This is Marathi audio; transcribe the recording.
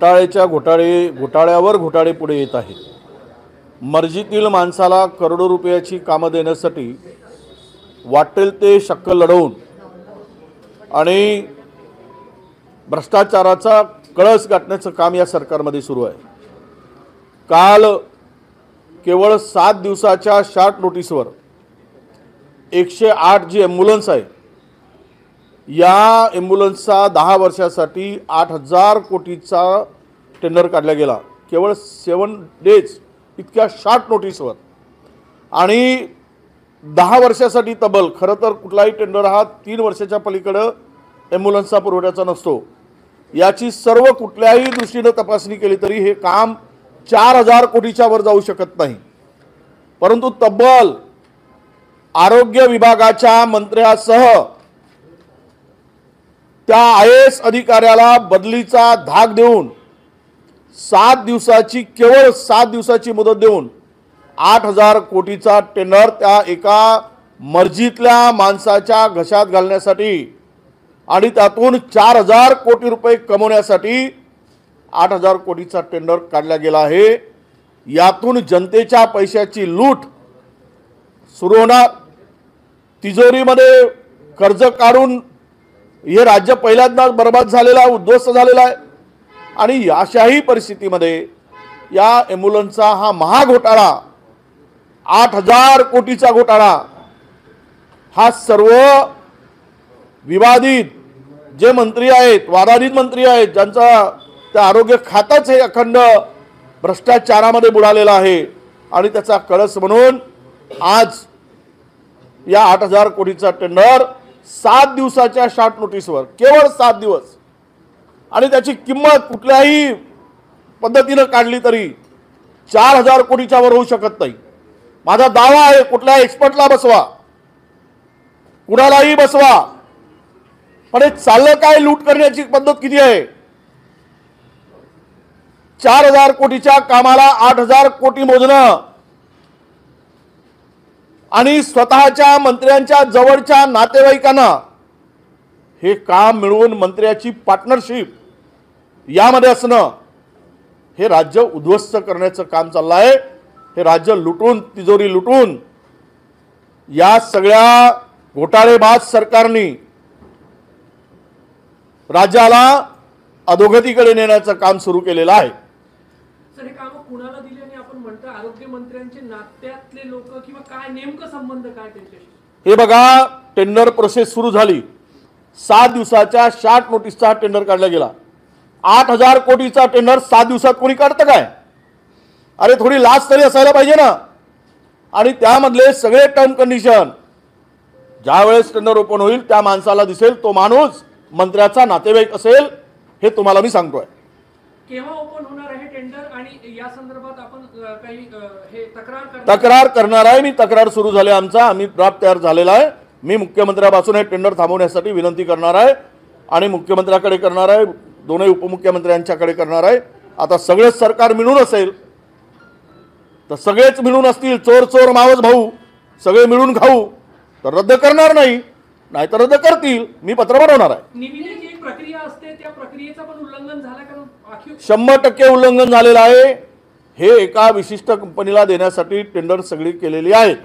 घोटाळ्यावर घोटाळे पुढे येत आहेत। मर्जीतील माणसाला करोडो रुपयाची कामं देण्यासाठी वाटेल ते शक्कल लढवून आणि भ्रष्टाचाराचा कळस गाठण्याचं काम या सरकारमध्ये सुरू आहे। काल केवळ 7 दिवसाच्या शॉर्ट नोटीसवर 108 जी ॲम्ब्युलन्स आहे या ॲम्ब्युलन्सचा 10 वर्षासाठी 8,000 कोटीचा टेंडर काढला गेला केवळ 7 डेज इतक्या शॉर्ट नोटीसवर। आणि 10 वर्षासाठी तब्बल खरं तर कुठलाही टेंडर हा 3 वर्षाच्या पलीकडे ॲम्ब्युलन्सचा पुरवठ्याचा नसतो। याची सर्व कुठल्याही दृष्टीने तपासणी केली तरी हे काम 4,000 कोटीच्या वर जाऊ शकत नाही। परंतु तब्बल आरोग्य विभागाच्या मंत्र्यासह त्या IAS अधिकाऱ्याला बदलीचा धाक देऊन 7 दिवसाची केवळ 7 दिवसाची मुदत देऊन 8,000 कोटीचा टेंडर त्या एका मर्जीतल्या माणसाच्या घशात घालण्यासाठी आणि त्यातून 4,000 कोटी रुपये कमवण्यासाठी 8,000 कोटीचा टेंडर काढला गेला आहे। यातून जनतेच्या पैशाची लूट सुरू होणार। तिजोरीमध्ये कर्ज काढून हे राज्य पहिल्यांदाच बर्बाद झालेला आहे, उद्ध्वस्त झालेला आहे। आणि अशाही परिस्थितीमध्ये या ॲम्ब्युलन्सचा हा महाघोटाळा 8,000 कोटीचा घोटाळा हा सर्व विवादित जे मंत्री आहेत, वादाधित मंत्री आहेत, ज्यांचा त्या आरोग्य खातंच हे अखंड भ्रष्टाचारामध्ये बुडालेलं आहे आणि त्याचा कळस म्हणून आज या 8,000 कोटीचा टेंडर 7 दिवसाच्या शॉर्ट नोटीसवर केवळ 7 दिवस आणि त्याची किंमत कुठल्याही पद्धतीने काढली तरी 4,000 कोटीच्या वर होऊ शकत नाही। माझा दावा आहे कुठल्या एक्सपर्टला बसवा, कुणालाही बसवा, पण हे चाललं काय? लूट करण्याची पद्धत किती आहे? 4,000 कोटीच्या कामाला 8,000 कोटी मोजणं आणि स्वतःच्या मंत्र्यांच्या जवळच्या नातेवाईकांना हे काम मिळवून मंत्र्याची पार्टनरशिप यामध्ये असणं हे राज्य उद्ध्वस्त करण्याचं काम चाललं आहे। हे राज्य लुटून तिजोरी लुटून या सगळ्या घोटाळेबाज सरकारने राज्याला अधोगतीकडे नेण्याचं काम सुरू केलेलं आहे। सर, हे काम कुणाला दिले आणि आपण म्हणतो आरोग्य मंत्र्यांचे नात्यातले लोक किंवा काय नेमकं संबंध काय त्यांच्याशी? हे बघा, टेंडर प्रोसेस सुरू झाली, 7 दिवसाच्या शॉर्ट नोटीसचा टेंडर काढला गेला। 8,000 कोटीचा टेंडर 7 दिवसात कोणी काढतं काय? अरे थोडी लाज तरी असायला पाहिजे ना। आणि त्यामधले सगळे टर्म कंडिशन ज्या वेळेस टेंडर ओपन होईल त्या माणसाला दिसेल तो माणूस मंत्र्याचा नातेवाईक असेल, हे तुम्हाला मी सांगतोय। केव्हा ओपन होणार आहे टेंडर आणि या संदर्भात आपण काही हे तक्रार करणार आहे? मी तक्रार सुरू झाली, आम्ही ड्राफ्ट तयार झालेला आहे। मी मुख्यमंत्र्यापासून हे टेंडर थांबवण्यासाठी विनंती करणार आहे आणि मुख्यमंत्र्याकडे करणार आहे, दोन्ही उपमुख्यमंत्र्यांच्याकडे करणार आहे। आता सगळेच सरकार मिळून असेल तर सगळेच मिळून असतील, चोर चोर मावस भाऊ सगळे मिळून खाऊ, तर रद्द करणार नाही, नाहीतर रद्द करतील। मी पत्र बनवणार आहे। निविदेची एक प्रक्रिया असते, त्या प्रक्रियेचं पण उल्लंघन झालं कारण 100% उल्लंघन झालेलं आहे। हे एका विशिष्ट कंपनीला देण्यासाठी टेंडर सगळी केलेली आहेत।